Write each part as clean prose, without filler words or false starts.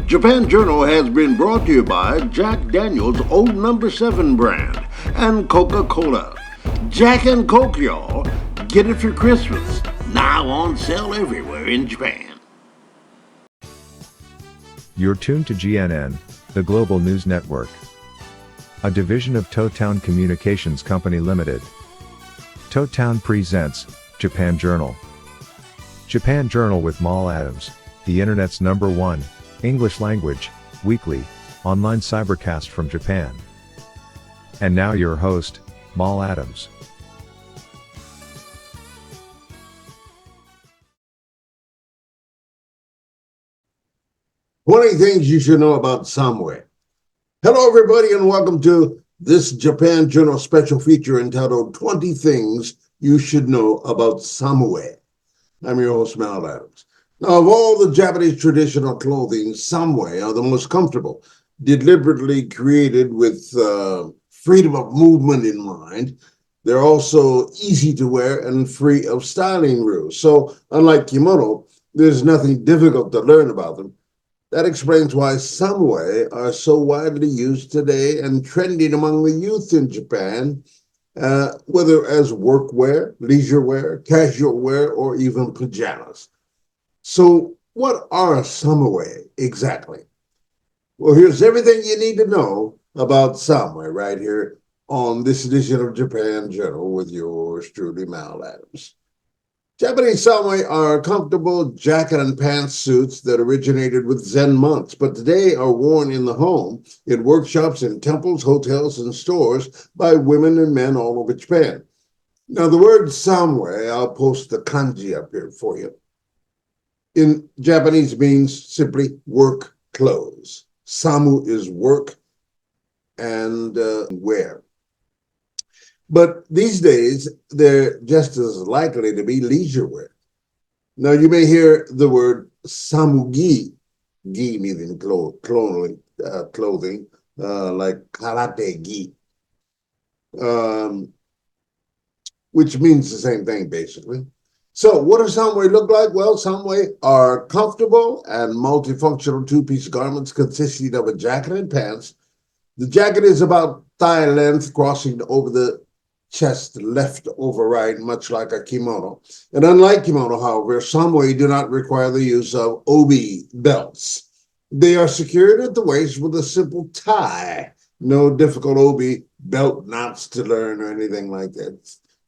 Japan Journal has been brought to you by Jack Daniel's Old Number 7 brand and Coca-Cola. Jack and Coke, y'all. Get it for Christmas. Now on sale everywhere in Japan. You're tuned to GNN, the Global News Network, a division of Totown Communications Company Limited. Totown presents Japan Journal. Japan Journal with Mal Adams, the Internet's #1 English language, weekly, online cybercast from Japan. And now your host, Mal Adams. "20 things you should know about Samue." Hello, everybody, and welcome to this Japan Journal special feature entitled 20 Things You Should Know About Samue. I'm your host, Mal Adams. Now, of all the Japanese traditional clothing, Samue are the most comfortable, deliberately created with freedom of movement in mind. They're also easy to wear and free of styling rules. So, unlike kimono, there's nothing difficult to learn about them. That explains why Samue are so widely used today and trending among the youth in Japan, whether as workwear, leisure wear, casual wear, or even pajamas. So what are Samue exactly? Well, here's everything you need to know about Samue right here on this edition of Japan Journal with yours truly, Mal Adams. Japanese Samue are comfortable jacket and pants suits that originated with Zen monks, but today are worn in the home, in workshops, in temples, hotels, and stores by women and men all over Japan. Now, the word Samue, I'll post the kanji up here for you. In Japanese means simply work clothes. Samu is work and wear. But these days, they're just as likely to be leisure wear. Now, you may hear the word samugi, gi meaning clothing, like karate gi, which means the same thing, basically. So what does Samue look like? Well, Samue are comfortable and multifunctional two-piece garments consisting of a jacket and pants. The jacket is about thigh length, crossing over the chest left over right, much like a kimono. And unlike kimono, however, Samue do not require the use of obi belts. They are secured at the waist with a simple tie. No difficult obi belt knots to learn or anything like that.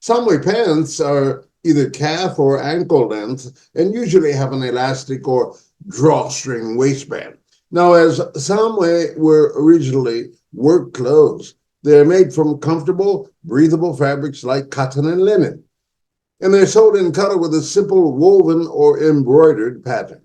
Samue pants are either calf or ankle length and usually have an elastic or drawstring waistband. Now, as Samue were originally work clothes, they're made from comfortable, breathable fabrics like cotton and linen. And they're sold in color with a simple woven or embroidered pattern.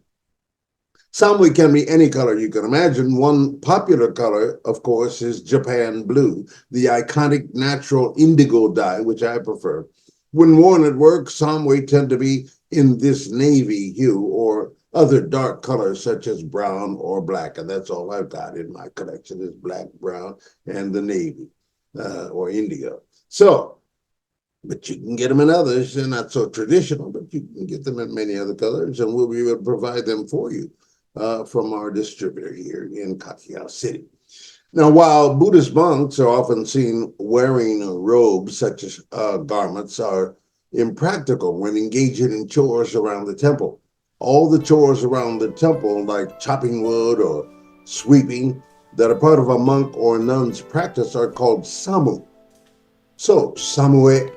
Samue can be any color you can imagine. One popular color, of course, is Japan blue, the iconic natural indigo dye, which I prefer. When worn at work, Samue tend to be in this navy hue or other dark colors such as brown or black. And that's all I've got in my collection is black, brown, and the navy or indigo. So, but you can get them in others. They're not so traditional, but you can get them in many other colors, and we'll be able to provide them for you from our distributor here in Kakiao City. Now, while Buddhist monks are often seen wearing robes, such as garments are impractical when engaging in chores around the temple. All the chores around the temple, like chopping wood or sweeping, that are part of a monk or nun's practice are called samu. So, samue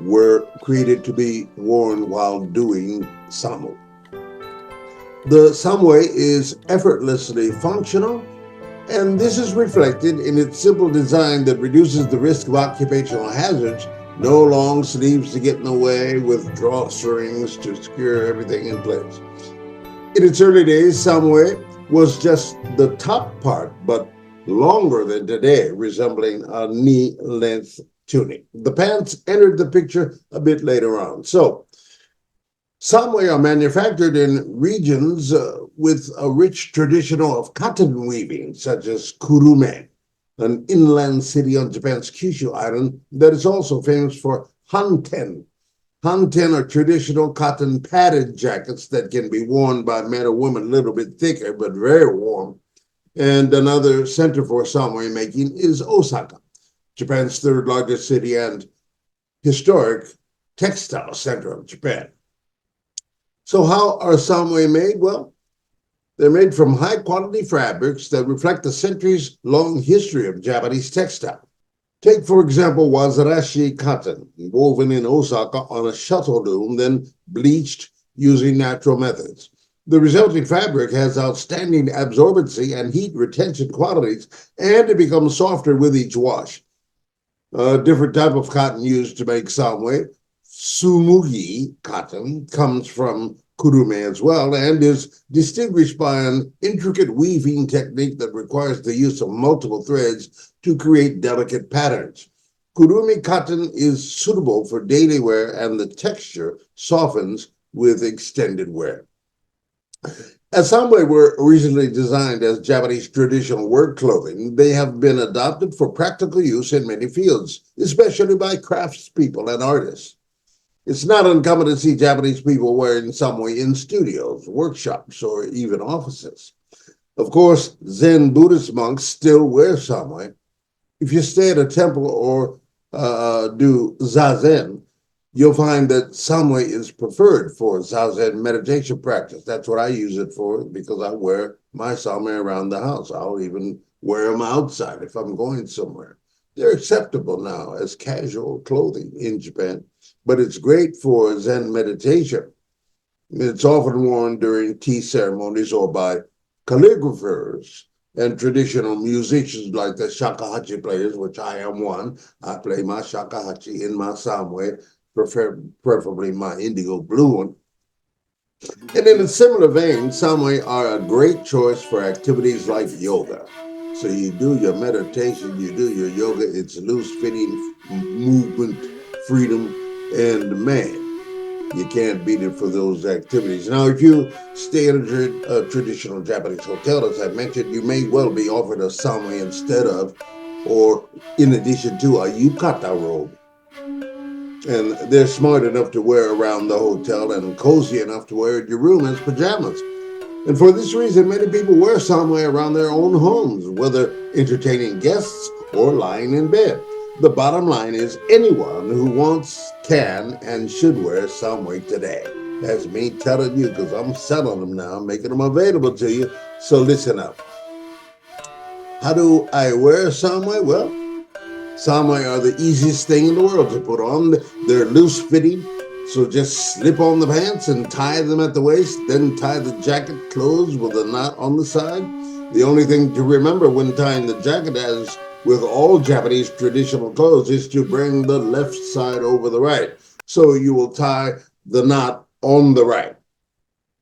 were created to be worn while doing samu. The samue is effortlessly functional, and this is reflected in its simple design that reduces the risk of occupational hazards. No long sleeves to get in the way with drawstrings to secure everything in place. In its early days, Samue was just the top part, but longer than today, resembling a knee-length tunic. The pants entered the picture a bit later on. So, Samue are manufactured in regions with a rich tradition of cotton weaving, such as Kurume, an inland city on Japan's Kyushu island that is also famous for Hanten, Hanten are traditional cotton padded jackets that can be worn by men or women a little bit thicker, but very warm. And another center for Samue making is Osaka, Japan's third largest city and historic textile center of Japan. So, how are Samue made? Well, they're made from high quality fabrics that reflect the centuries long history of Japanese textile. Take, for example, wazarashi cotton, woven in Osaka on a shuttle loom, then bleached using natural methods. The resulting fabric has outstanding absorbency and heat retention qualities, and it becomes softer with each wash. A different type of cotton used to make samue, sumugi cotton, comes from kurume as well and is distinguished by an intricate weaving technique that requires the use of multiple threads to create delicate patterns. Kurume cotton is suitable for daily wear and the texture softens with extended wear. As samue were originally designed as Japanese traditional work clothing, they have been adopted for practical use in many fields, especially by craftspeople and artists. It's not uncommon to see Japanese people wearing samue in studios, workshops, or even offices. Of course, Zen Buddhist monks still wear samue. If you stay at a temple or do zazen, you'll find that samue is preferred for zazen meditation practice. That's what I use it for because I wear my samue around the house. I'll even wear them outside if I'm going somewhere. They're acceptable now as casual clothing in Japan, but it's great for Zen meditation. It's often worn during tea ceremonies or by calligraphers and traditional musicians like the shakuhachi players, which I am one. I play my shakuhachi in my samue, preferably my indigo blue one. And in a similar vein, samue are a great choice for activities like yoga. So you do your meditation, you do your yoga, it's loose fitting, movement, freedom, and man, you can't beat it for those activities. Now, if you stay in a traditional Japanese hotel, as I mentioned, you may well be offered a samue instead of, or in addition to, a yukata robe. And they're smart enough to wear around the hotel and cozy enough to wear in your room as pajamas. And for this reason, many people wear samue around their own homes, whether entertaining guests or lying in bed. The bottom line is anyone who wants can and should wear samue today. That's me telling you because I'm selling them now, making them available to you. So listen up. How do I wear samue? Well, samue are the easiest thing in the world to put on. They're loose fitting, so just slip on the pants and tie them at the waist, then tie the jacket closed with a knot on the side. The only thing to remember when tying the jacket, as with all Japanese traditional clothes, is to bring the left side over the right. So you will tie the knot on the right.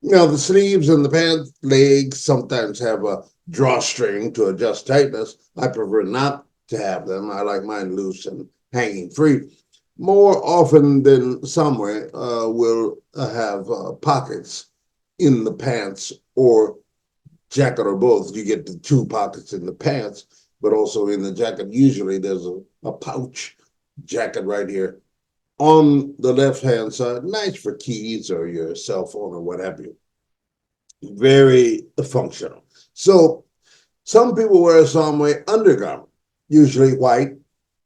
Now, the sleeves and the pant legs sometimes have a drawstring to adjust tightness. I prefer not to have them. I like mine loose and hanging free. More often than somewhere will have pockets in the pants or jacket or both. You get the two pockets in the pants, but also in the jacket. Usually there's a pouch jacket right here on the left-hand side. Nice for keys or your cell phone or what have you. Very functional. So some people wear a samue undergarment, usually white,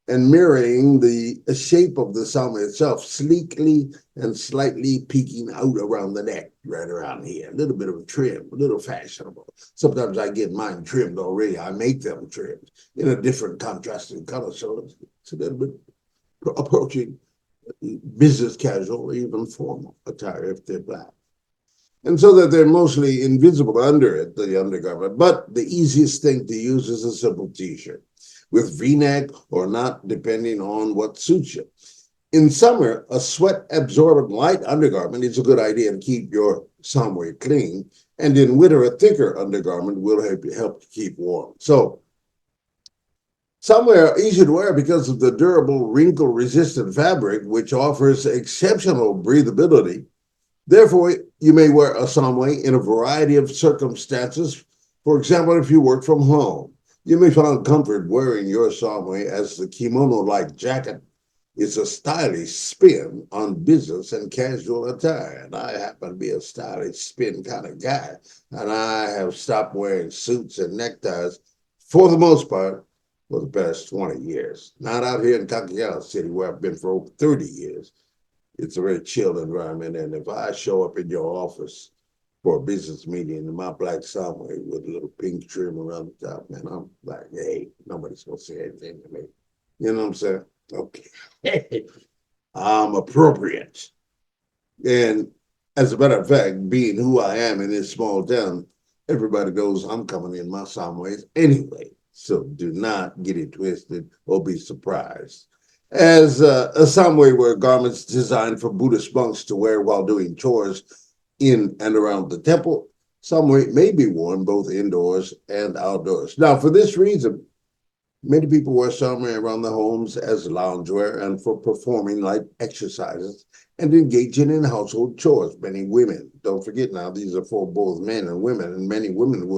and mirroring the shape of the samue itself, sleekly and slightly peeking out around the neck, right around here. A little bit of a trim, a little fashionable. Sometimes I get mine trimmed already. I make them trimmed in a different contrasting color, so it's a little bit approaching business casual or even formal attire if they're black. And so that they're mostly invisible under it, the undergarment. But the easiest thing to use is a simple t-shirt with V-neck or not, depending on what suits you. In summer, a sweat-absorbent light undergarment is a good idea to keep your samue clean. And in winter, a thicker undergarment will help to keep warm. So samue are easy to wear because of the durable, wrinkle-resistant fabric, which offers exceptional breathability. Therefore, you may wear a samue in a variety of circumstances. For example, if you work from home, you may find comfort wearing your samue as the kimono-like jacket It's a stylish spin on business and casual attire. And I happen to be a stylish spin kind of guy. And I have stopped wearing suits and neckties for the most part for the past 20 years. Not out here in Kakayama City where I've been for over 30 years. It's a very chill environment. And if I show up in your office for a business meeting in my black Samue with a little pink trim around the top, man, I'm like, hey, nobody's gonna say anything to me. You know what I'm saying? Okay. I'm appropriate. And as a matter of fact, being who I am in this small town, everybody knows I'm coming in my Samuels anyway. So do not get it twisted or be surprised. As a Samue wear garments designed for Buddhist monks to wear while doing chores in and around the temple, Samue may be worn both indoors and outdoors. Now, for this reason, many people wear Samue around their homes as loungewear and for performing light exercises and engaging in household chores. Many women, don't forget now, these are for both men and women, and many women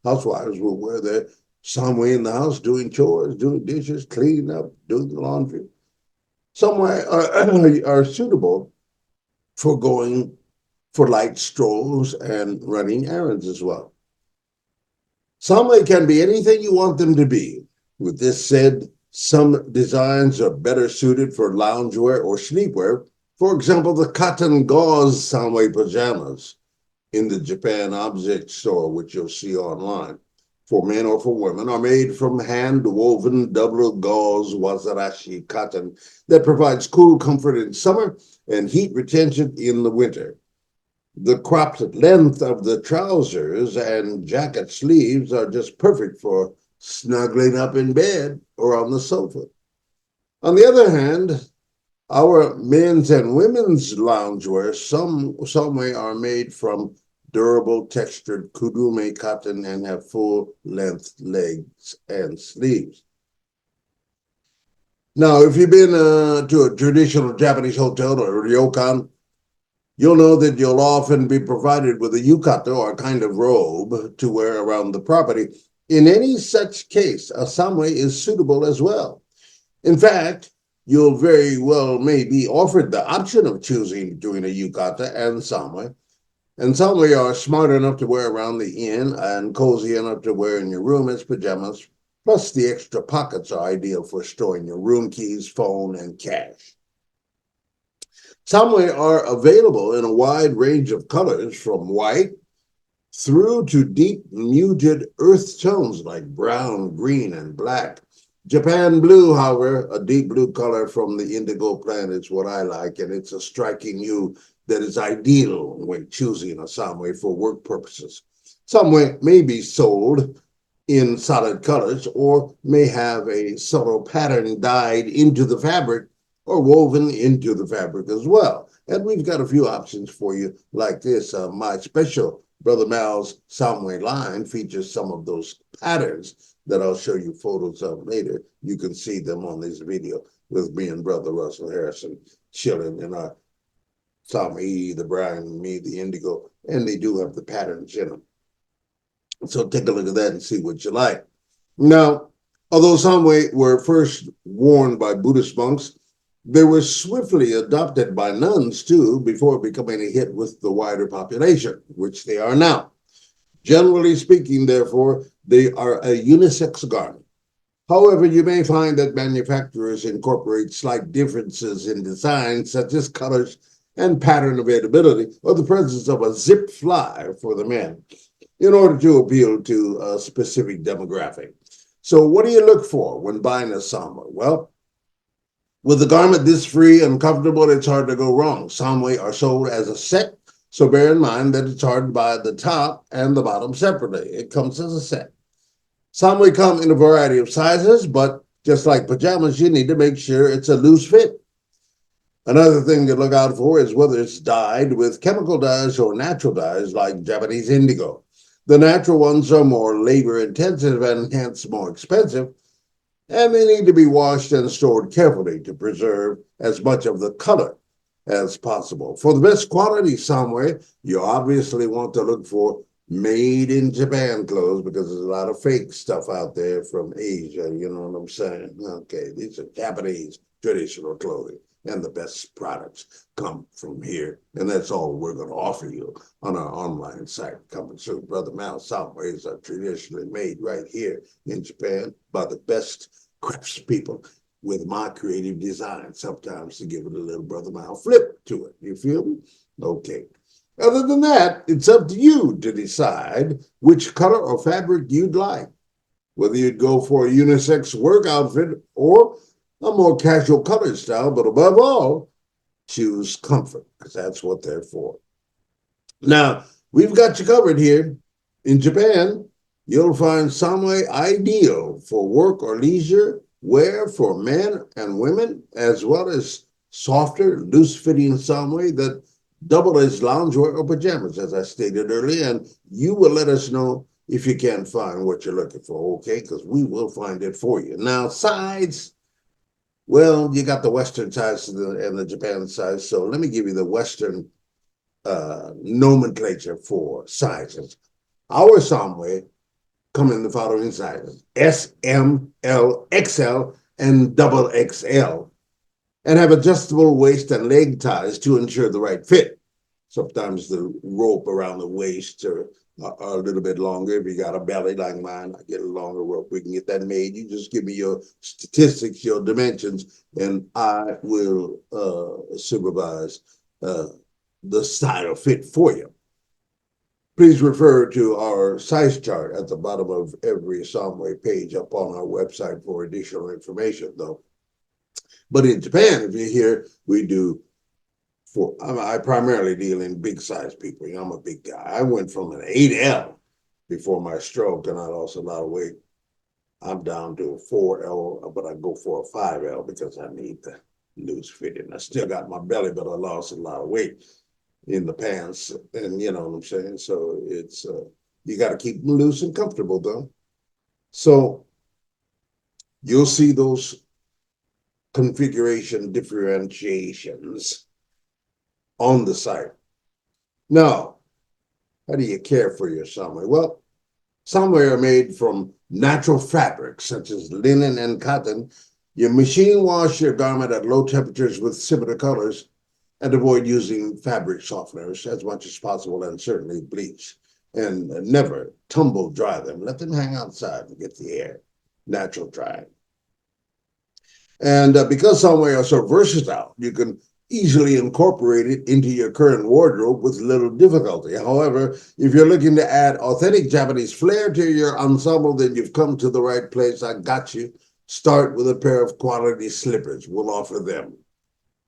housewives will wear their Samue in the house doing chores, doing dishes, cleaning up, doing the laundry. Somewhere are suitable for going for light strolls and running errands as well. Samue can be anything you want them to be. With this said, some designs are better suited for loungewear or sleepwear. For example, the cotton gauze Samue pajamas in the Japan object store, which you'll see online, for men or for women, are made from hand-woven double gauze wazarashi cotton that provides cool comfort in summer and heat retention in the winter. The cropped length of the trousers and jacket sleeves are just perfect for snuggling up in bed or on the sofa. On the other hand, our men's and women's loungewear, some way are made from durable textured kurume cotton and have full length legs and sleeves. Now, if you've been to a traditional Japanese hotel or ryokan, you'll know that you'll often be provided with a yukata or a kind of robe to wear around the property. In any such case, a samue is suitable as well. In fact, you'll very well may be offered the option of choosing between a yukata and samue. And samue are smart enough to wear around the inn and cozy enough to wear in your room as pajamas. Plus, the extra pockets are ideal for storing your room keys, phone, and cash. Samue are available in a wide range of colors from white through to deep muted earth tones like brown, green, and black. Japan blue, however, a deep blue color from the indigo plant is what I like, and it's a striking hue that is ideal when choosing a samue for work purposes. Samue may be sold in solid colors or may have a subtle pattern dyed into the fabric or woven into the fabric as well. And we've got a few options for you like this. My special Brother Mal's Samue line features some of those patterns that I'll show you photos of later. You can see them on this video with me and Brother Russell Harrison chilling in our Samue, the brown, me, the indigo, and they do have the patterns in them. So take a look at that and see what you like. Now, although Samue were first worn by Buddhist monks, they were swiftly adopted by nuns too before becoming a hit with the wider population, which they are now. Generally speaking, therefore, they are a unisex garment. However, you may find that manufacturers incorporate slight differences in design, such as colors and pattern availability, or the presence of a zip fly for the men, in order to appeal to a specific demographic. So what do you look for when buying a samue? Well, with a garment this free and comfortable, it's hard to go wrong. Samue are sold as a set, so bear in mind that it's hard to buy the top and the bottom separately. It comes as a set. Samue come in a variety of sizes, but just like pajamas, you need to make sure it's a loose fit. Another thing to look out for is whether it's dyed with chemical dyes or natural dyes like Japanese indigo. The natural ones are more labor intensive and hence more expensive, and they need to be washed and stored carefully to preserve as much of the color as possible. For the best quality samue, you obviously want to look for made in Japan clothes because there's a lot of fake stuff out there from Asia, you know what I'm saying? Okay, these are Japanese traditional clothing. And the best products come from here. And that's all we're going to offer you on our online site. Coming soon, Brother Mal. Samues are traditionally made right here in Japan by the best craftspeople with my creative design, sometimes to give it a little Brother Mal flip to it. You feel me? Okay. Other than that, it's up to you to decide which color or fabric you'd like, whether you'd go for a unisex work outfit or a more casual colored style, but above all, choose comfort, because that's what they're for. Now, we've got you covered here. In Japan, you'll find Samue ideal for work or leisure wear for men and women, as well as softer, loose-fitting Samue that double as loungewear or pajamas, as I stated earlier, and you will let us know if you can't find what you're looking for, okay? Because we will find it for you. Now, sides, well, you got the Western size and the Japan size. So let me give you the Western nomenclature for sizes. Our Samue come in the following sizes: S, M, L, XL, and double XL, and have adjustable waist and leg ties to ensure the right fit. Sometimes the rope around the waist are a little bit longer. If you got a belly like mine, I get a longer rope. We can get that made. You just give me your statistics, your dimensions, and I will supervise the style fit for you. Please refer to our size chart at the bottom of every Samue page up on our website for additional information, though. But in Japan, if you're here, we do I primarily deal in big size people. You know, I'm a big guy. I went from an 8L before my stroke and I lost a lot of weight. I'm down to a 4L, but I go for a 5L because I need the loose fitting. I still got my belly, but I lost a lot of weight in the pants. And you know what I'm saying? So it's, you got to keep them loose and comfortable though. So you'll see those configuration differentiations on the site. Now, how do you care for your Samue? Well, Samue are made from natural fabrics such as linen and cotton. You machine wash your garment at low temperatures with similar colors and avoid using fabric softeners as much as possible, and certainly bleach. And never tumble dry them. Let them hang outside and get the air. Natural drying. And because Samue are so versatile, you can easily incorporate it into your current wardrobe with little difficulty. However, if you're looking to add authentic Japanese flair to your ensemble, then you've come to the right place. I got you. Start with a pair of quality slippers. We'll offer them.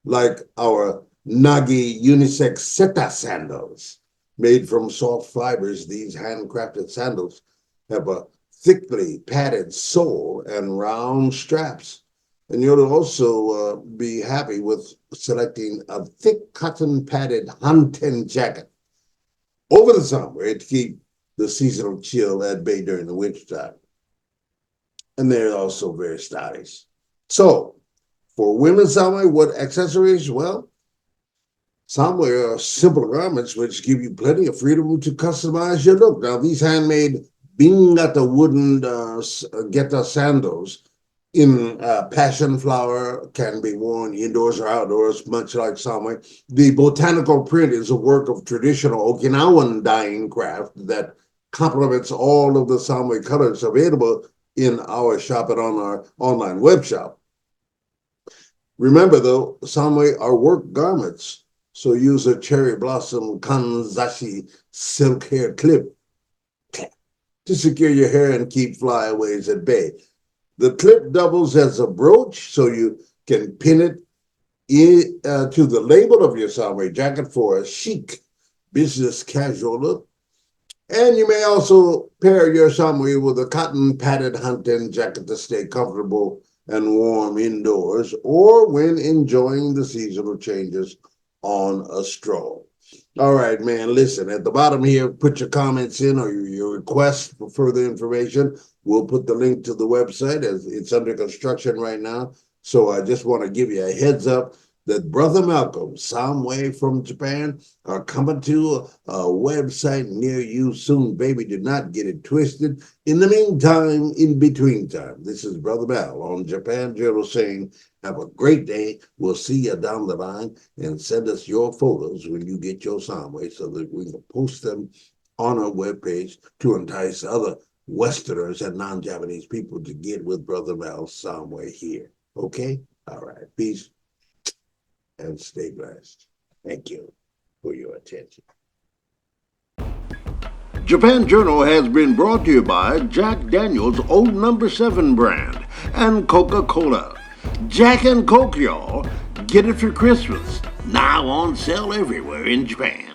Like our Nagi unisex seta sandals. Made from soft fibers, these handcrafted sandals have a thickly padded sole and round straps. And you'll also be happy with selecting a thick cotton padded hanten jacket over the summer to keep the seasonal chill at bay during the wintertime. And they're also very stylish. So for women's Samue, what accessories? Well, Samue are simple garments which give you plenty of freedom to customize your look. Now, these handmade bingata wooden geta sandals in passion flower can be worn indoors or outdoors, much like Samue. The botanical print is a work of traditional Okinawan dyeing craft that complements all of the Samue colors available in our shop and on our online web shop. Remember, though, Samue are work garments, so use a cherry blossom kanzashi silk hair clip to secure your hair and keep flyaways at bay. The clip doubles as a brooch, so you can pin it to the label of your Samue jacket for a chic business casual look. And you may also pair your Samue with a cotton padded hanten jacket to stay comfortable and warm indoors or when enjoying the seasonal changes on a stroll. All right, man, listen, at the bottom here, put your comments in or your requests for further information. We'll put the link to the website as it's under construction right now. So I just want to give you a heads up that Brother Malcolm, Samue from Japan, are coming to a website near you soon, baby. Do not get it twisted. In the meantime, in between time, this is Brother Mal on Japan Journal saying, have a great day. We'll see you down the line, and send us your photos when you get your Samue so that we can post them on our webpage to entice other Westerners and non-Japanese people to get with Brother Mal Samue here. Okay? All right. Peace and stay blessed. Thank you for your attention. Japan Journal has been brought to you by Jack Daniel's Old Number 7 brand and Coca-Cola. Jack and Coke, y'all. Get it for Christmas. Now on sale everywhere in Japan.